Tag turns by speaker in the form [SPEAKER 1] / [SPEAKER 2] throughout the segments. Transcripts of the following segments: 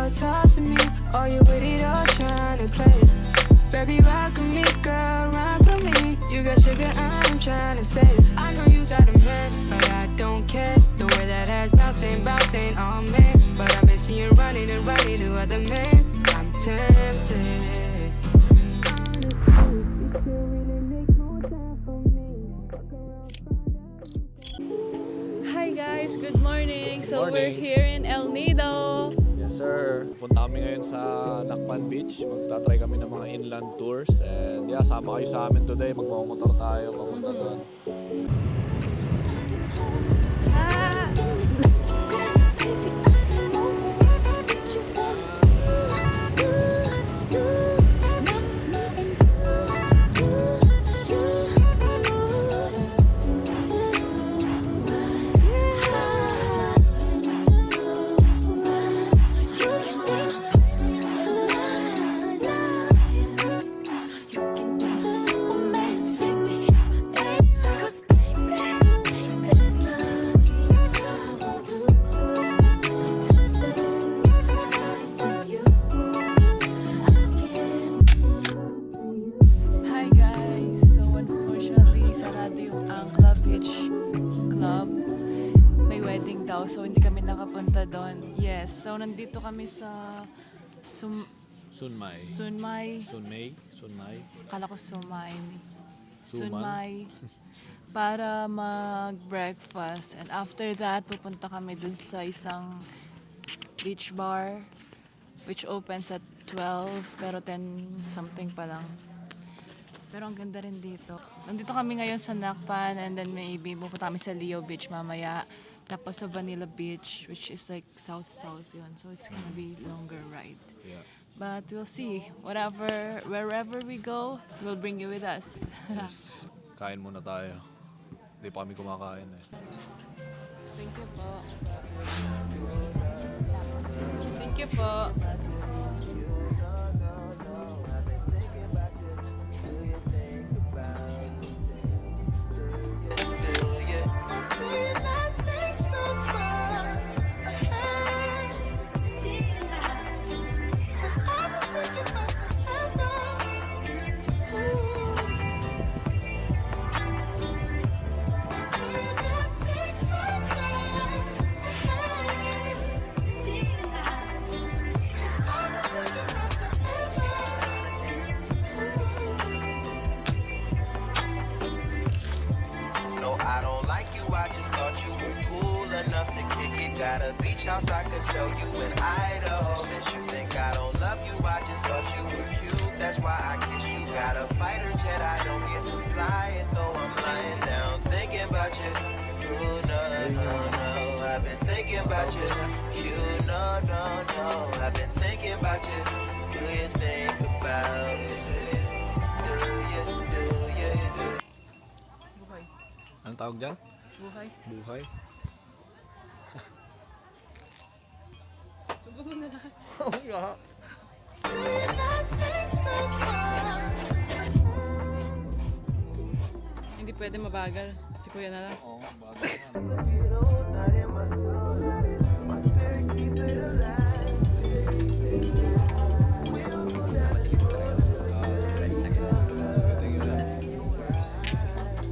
[SPEAKER 1] so talk to me. Are you with it or trying to play? Baby, rock with me, girl, rock with me. You got sugar, I'm trying to taste. I know you got a man, but I don't care. The way that ass bouncing, bouncing, oh man. But I've been seeing running and running to other men. I'm tempted.
[SPEAKER 2] Hi guys, good morning. So
[SPEAKER 3] Morning.
[SPEAKER 2] we're here in El Nido.
[SPEAKER 3] Yes sir, punta kami ngayon sa Nakpan Beach. Magta-try kami ng mga inland tours. And yeah, sama kayo sa amin today. Magmamotor tayo papunta doon.
[SPEAKER 2] Ah! Hi guys! So unfortunately, sarado yung Angla Beach Club. May wedding daw, so hindi kami nakapunta doon. Yes, so nandito kami sa
[SPEAKER 3] Sunmay.
[SPEAKER 2] Sunmay. Kala ko Sumay.
[SPEAKER 3] Suman?
[SPEAKER 2] Sunmay. Para mag-breakfast. And after that, pupunta kami dun sa isang beach bar which opens at 12 pero 10 something pa lang. Pero ang ganda rin dito. Nandito kami ngayon sa Nakpan and then maybe pupunta kami sa Leo Beach mamaya. Tapos sa Vanilla Beach which is like south-south yun. So it's gonna be longer ride.
[SPEAKER 3] Yeah.
[SPEAKER 2] But we'll see. Wherever we go, we'll bring you with us.
[SPEAKER 3] Yes. Kain muna tayo. Hindi pa kami kumakain eh.
[SPEAKER 2] Thank you po. Thank you po.
[SPEAKER 4] I don't like you, I just thought you were cool enough to kick it. Got a beach house, I could sell you in Idaho. Since you think I don't love you, I just thought you were cute. That's why I kiss you. Got a fighter jet, I don't get to fly it though I'm lying down thinking about you. Ooh, no, no, no, I've been thinking about you. You, no, no, no, I've been thinking about you. Do you think about this? Do you, do you, do?
[SPEAKER 2] Buhay.
[SPEAKER 3] Anong tawag dyan?
[SPEAKER 2] Buhay.
[SPEAKER 3] Buhay?
[SPEAKER 2] Subo mo na lahat.
[SPEAKER 3] Oo nga.
[SPEAKER 2] Hindi pwede mabagal. Si Kuya na lang.
[SPEAKER 3] Oo, bago naman.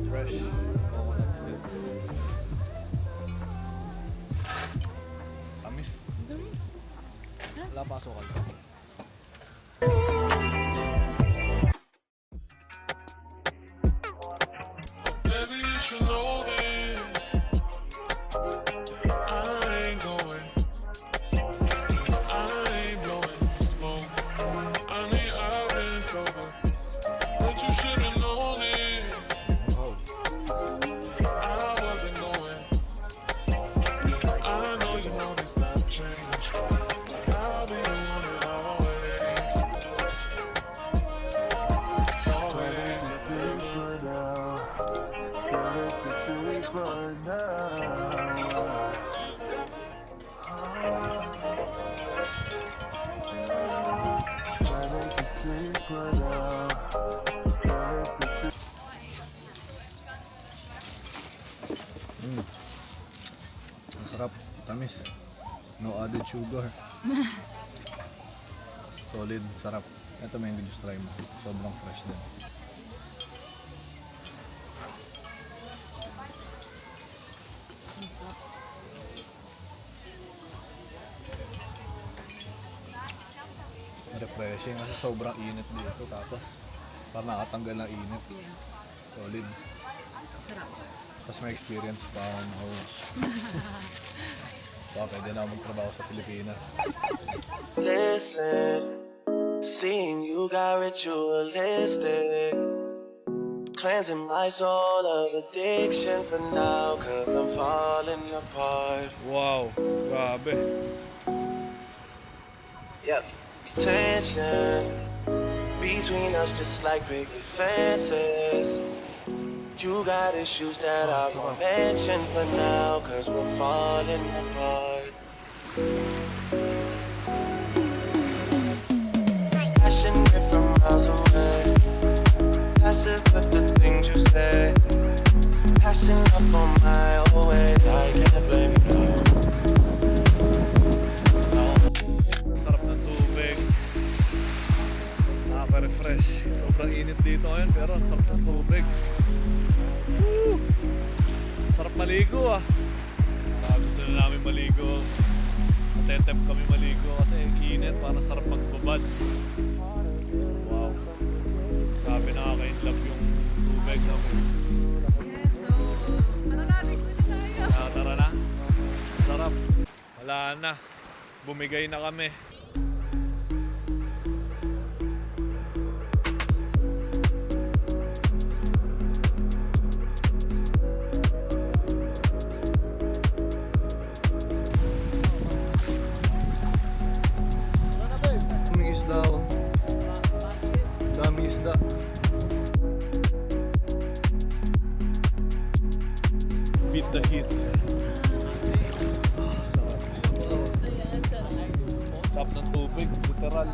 [SPEAKER 3] Fresh coconut milk. Tamis. Wala pasok ka.
[SPEAKER 5] Baby, you should know this. I ain't going. I ain't blowing smoke. I mean, I've been sober. But you should have known it.
[SPEAKER 3] Oh.
[SPEAKER 5] I wasn't going. I know you know this not change. But I'll be the one that always.
[SPEAKER 3] Masarap. Tamis. No added sugar. Solid, sarap. Ito mango juice, try mo. Sobrang fresh din. Refreshing kasi sobrang init dito. Tapos parang nakatanggal ng init. Solid. Tapos may experience pa ako. So, pwede na ako magtrabaho sa Pilipinas.
[SPEAKER 4] Listen, seeing you got ritualistic, cleansing my soul of addiction for now, cause I'm falling apart.
[SPEAKER 3] Wow, grabe.
[SPEAKER 4] Yep. Tension between us just like big fences. You got issues that I won't mention for now, cause we're falling apart. Passionate from miles away, passive with the things you say, passing up on my old ways, I can't blame you.
[SPEAKER 3] Sarap ng tubig. Nakaka-refresh. Sobrang init dito ngayon pero sarap ng tubig. Woo! Sarap maligo ah. Gusto na namin maligo. Natetempt kami maligo kasi init, parang sarap magbabad. Wow. Grabe, nakaka-inlove yung tubig namin.
[SPEAKER 2] Yes, so ano na, ligo na tayo.
[SPEAKER 3] Tara na. Sarap. Wala na. Bumigay na kami. Daming isda oh. Daming isda. Beat the heat. Sarap ng tubig, literal.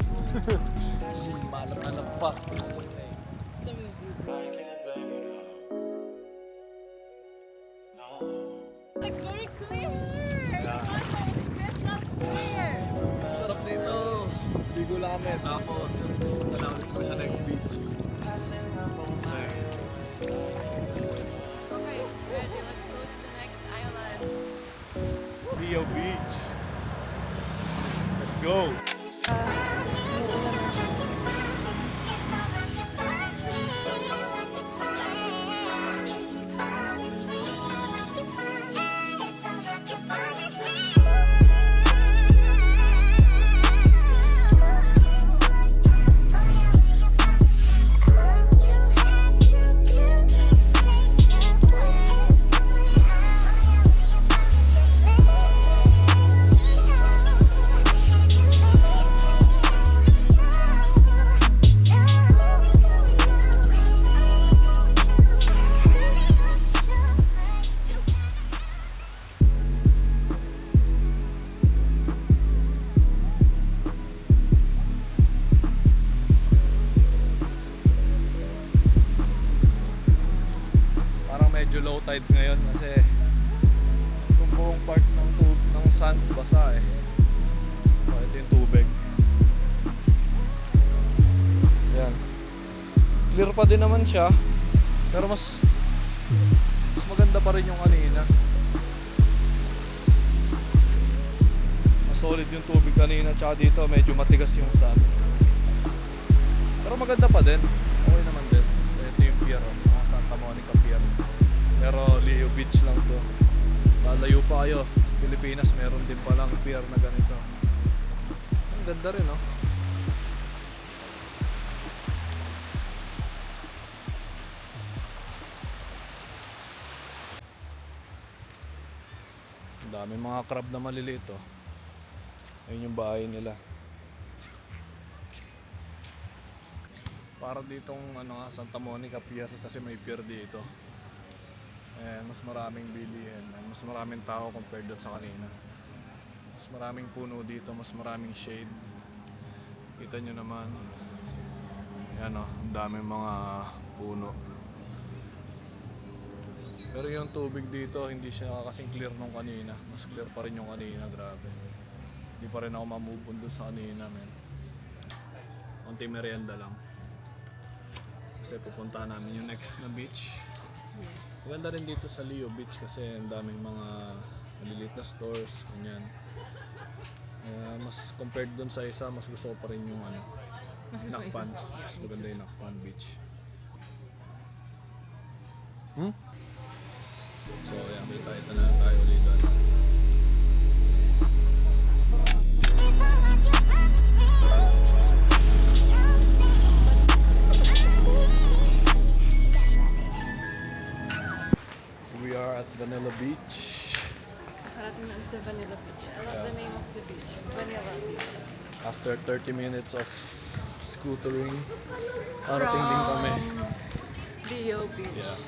[SPEAKER 3] Malam-alam pa.
[SPEAKER 2] Like very clear.
[SPEAKER 3] Yeah.
[SPEAKER 2] Crystal clear.
[SPEAKER 3] Sarap dito. Ligo lang kami. Tapos, nanawin ko sa next beach.
[SPEAKER 2] Okay, ready. Let's go to the next island.
[SPEAKER 3] Rio Beach. Let's go. Medyo low tide ngayon kasi yung buong part ng sand basa eh. So, ito yung tubig. Yan. Clear pa din naman siya pero mas maganda pa rin yung kanina. Mas solid yung tubig kanina tsaka dito medyo matigas yung sand. Pero maganda pa din. Okay naman din. So, ito yung pier, mga Santa Monica Pier. Pero Leo Beach lang to. Lalayo pa kayo. Pilipinas meron din palang pier na ganito. Ang ganda rin oh. Ang dami mga crab na maliliit oh. Ayun yung bahay nila. Para ditong ano nga, Santa Monica Pier kasi may pier dito. And mas maraming bilihin and mas maraming tao compared doon sa kanina. Mas maraming puno dito, mas maraming shade. Kita nyo naman. Yan o, ang daming mga puno. Pero yung tubig dito, hindi siya kasing clear nung kanina. Mas clear pa rin yung kanina, grabe. Hindi pa rin ako mamove on doon sa kanina, men. konti merienda lang. Kasi pupuntahan namin yung next na beach.
[SPEAKER 2] Yes.
[SPEAKER 3] Maganda rin dito sa Leo Beach kasi ang daming mga maliliit na stores, ganyan. Mas compared dun sa isa, mas gusto ko pa rin yung
[SPEAKER 2] Mas gusto ko
[SPEAKER 3] Nakpan.
[SPEAKER 2] isa.
[SPEAKER 3] Mas maganda yung Nakpan Beach. So, yan, kita na tayo ulit doon. We are at Vanilla Beach.
[SPEAKER 2] Parating na sa Vanilla Beach. I love the name of the beach. Vanilla Beach.
[SPEAKER 3] After 30 minutes of scootering, parating din kami.
[SPEAKER 2] Leo Beach.
[SPEAKER 3] Yeah,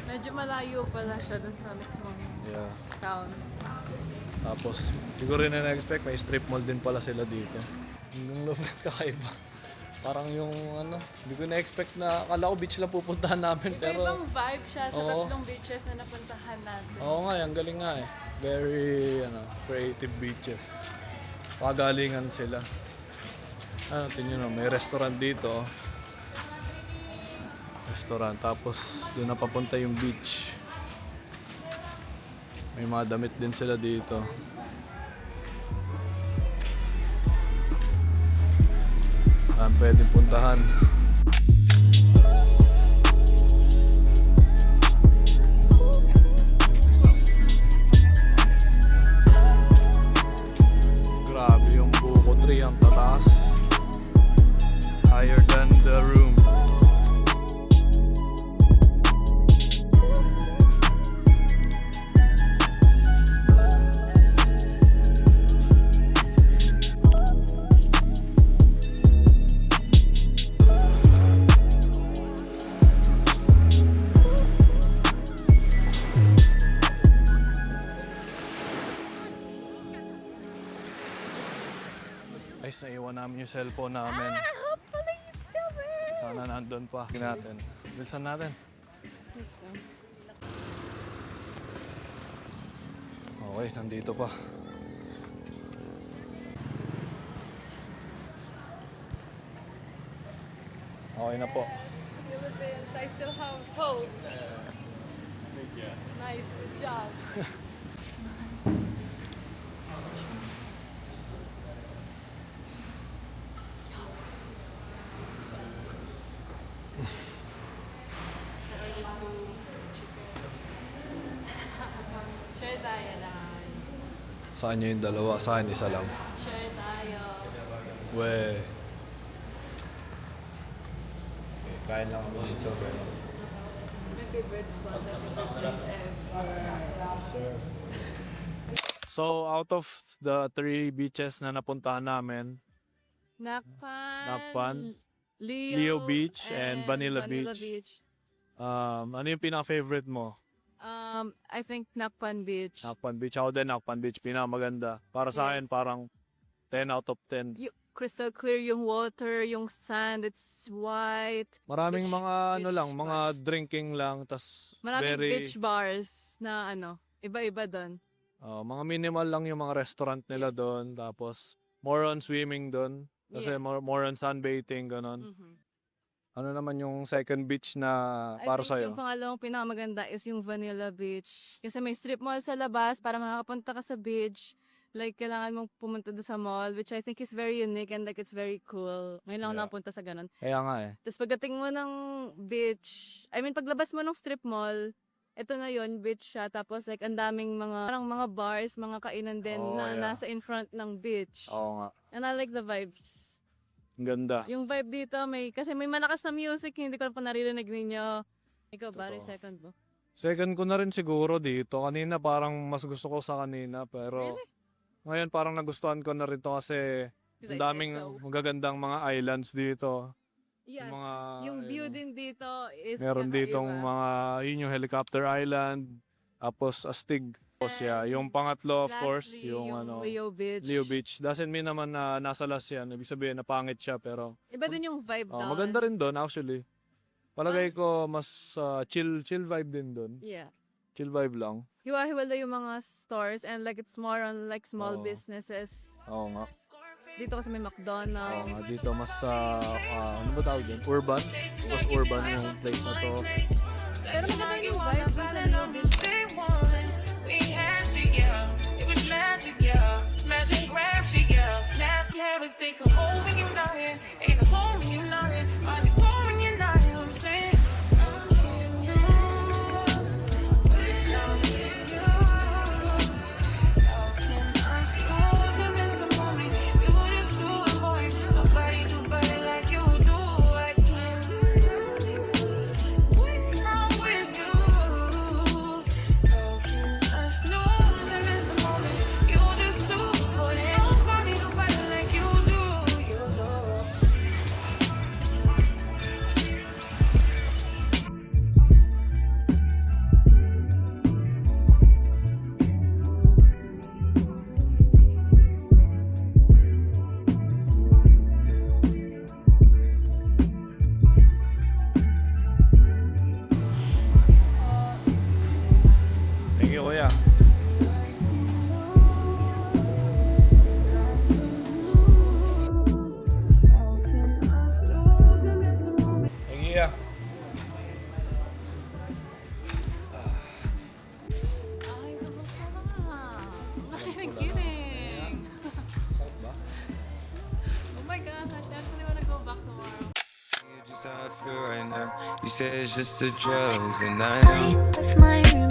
[SPEAKER 2] Medyo malayo pala siya dun sa mismong
[SPEAKER 3] yeah.
[SPEAKER 2] town.
[SPEAKER 3] Tapos, siguro rin na na-expect, may strip mall din pala sila dito. Yung lupit kakaiba. Parang yung hindi ko na-expect na, akala ko beach lang pupuntahan namin. Pero,
[SPEAKER 2] Ibang vibe siya sa
[SPEAKER 3] Oo.
[SPEAKER 2] tatlong beaches na napuntahan natin.
[SPEAKER 3] oo nga, ang galing nga eh. Very, creative beaches. Pagalingan sila. Tingnan nyo, may restaurant dito. Restaurant, tapos doon na papunta yung beach. May mga damit din sila dito. Pwedeng puntahan. Grabe yung buko tree, ang tataas. Higher than the room. Guys, naiwan namin yung cellphone namin.
[SPEAKER 2] Hopefully it's still there.
[SPEAKER 3] Sana nandun pa. Tingnan natin. Bilisan natin.
[SPEAKER 2] Let's go.
[SPEAKER 3] Okay, nandito pa. Okay na po.
[SPEAKER 2] Philippines, I still have hope. Nice, good job. I ordered 2 chicken. Share tayo na.
[SPEAKER 3] Saan nyo yung dalawa? Sa akin, isa lang.
[SPEAKER 2] Share tayo.
[SPEAKER 3] We. Kain lang kami dito, guys.
[SPEAKER 2] My favorite spot, my favorite place ever.
[SPEAKER 3] Sir. So, out of the 3 beaches na napuntahan namin,
[SPEAKER 2] Nakpan,
[SPEAKER 3] Leo Beach, and Vanilla Beach. Ano yung pinaka-favorite mo?
[SPEAKER 2] I think Nakpan Beach.
[SPEAKER 3] Nakpan Beach. Ako din, Nakpan Beach. Pinaka-maganda. Para sa akin,
[SPEAKER 2] Yes.
[SPEAKER 3] parang 10 out of 10.
[SPEAKER 2] Crystal clear yung water, yung sand, it's white.
[SPEAKER 3] Maraming
[SPEAKER 2] Beach-
[SPEAKER 3] mga
[SPEAKER 2] beach
[SPEAKER 3] lang, mga drinking lang, tas
[SPEAKER 2] Maraming
[SPEAKER 3] very,
[SPEAKER 2] beach bars na iba-iba doon.
[SPEAKER 3] mga minimal lang yung mga restaurant nila
[SPEAKER 2] Yes.
[SPEAKER 3] doon, tapos more on swimming doon, kasi
[SPEAKER 2] Yeah.
[SPEAKER 3] more on sunbathing, ganon.
[SPEAKER 2] Mhm.
[SPEAKER 3] Ano naman yung second beach na
[SPEAKER 2] I
[SPEAKER 3] para
[SPEAKER 2] think
[SPEAKER 3] sa'yo?
[SPEAKER 2] yung pangalawa pinakamaganda is yung Vanilla Beach. Kasi may strip mall sa labas para makakapunta ka sa beach. Like, kailangan mong pumunta doon sa mall, which I think is very unique and like it's very cool. Ngayon lang ako
[SPEAKER 3] Yeah.
[SPEAKER 2] napunta sa ganun.
[SPEAKER 3] Kaya nga eh.
[SPEAKER 2] Tapos pagdating mo ng beach, I mean, paglabas mo ng strip mall, ito na yon beach siya. Tapos like, ang daming parang mga bars, mga kainan din
[SPEAKER 3] Oh,
[SPEAKER 2] na
[SPEAKER 3] yeah.
[SPEAKER 2] nasa in front ng beach.
[SPEAKER 3] Oo nga.
[SPEAKER 2] And I like the vibes.
[SPEAKER 3] Ang ganda.
[SPEAKER 2] Yung vibe dito, kasi may malakas na music, hindi ko pa naririnig ninyo. Ikaw ba,
[SPEAKER 3] Totoo.
[SPEAKER 2] second mo?
[SPEAKER 3] Second ko na rin siguro dito. Kanina parang mas gusto ko sa kanina, pero
[SPEAKER 2] Really?
[SPEAKER 3] ngayon parang nagustuhan ko na rin to kasi
[SPEAKER 2] Because
[SPEAKER 3] ang
[SPEAKER 2] I said
[SPEAKER 3] daming
[SPEAKER 2] so.
[SPEAKER 3] magagandang mga islands dito.
[SPEAKER 2] Yes,
[SPEAKER 3] mga,
[SPEAKER 2] yung view
[SPEAKER 3] ayun,
[SPEAKER 2] din dito is
[SPEAKER 3] Meron
[SPEAKER 2] kakaiba.
[SPEAKER 3] ditong yun yung Helicopter Island, tapos Astig. Tapos yung pangatlo, of course,
[SPEAKER 2] Lastly,
[SPEAKER 3] yung
[SPEAKER 2] Leo Beach.
[SPEAKER 3] Leo Beach. Doesn't mean naman na nasa las yan. Ibig sabihin na pangit siya, pero
[SPEAKER 2] Iba din yung vibe doon.
[SPEAKER 3] maganda rin doon actually. Palagay ko mas chill vibe din doon.
[SPEAKER 2] Yeah.
[SPEAKER 3] Chill vibe lang.
[SPEAKER 2] Hiwa-hiwala yung mga stores and like it's more on like small
[SPEAKER 3] Oo.
[SPEAKER 2] businesses.
[SPEAKER 3] Oo nga.
[SPEAKER 2] Dito kasi may McDonald's.
[SPEAKER 3] Dito mas ano ba tawag yun? Urban. Mas urban yung place na to.
[SPEAKER 2] Pero maganda yung vibe dun sa Leo Beach.
[SPEAKER 1] Day one, we had you, yeah. It was magic, yeah. Magic grabs you, yeah. Nasty habits take a hold when you're not here. Ain't a home when you're not here. Body warm when you're not here. I'm saying, I'm in you. When I'm with you. How can I lose and miss the moment? You just do it, boy. Nobody like you do. I can't lose when I'm with you. How can I snooze and miss the moment? You just do it, boy. Nobody like you do. You know.
[SPEAKER 3] Thank you, kuya. Thank you, yeah.
[SPEAKER 2] Ay, sobrang sarap. I'm kidding.
[SPEAKER 3] Sarap ba?
[SPEAKER 2] Oh my gosh, I actually wanna go back tomorrow.
[SPEAKER 4] You just how I feel right now. You say it's just the drugs, and I know.
[SPEAKER 6] With my room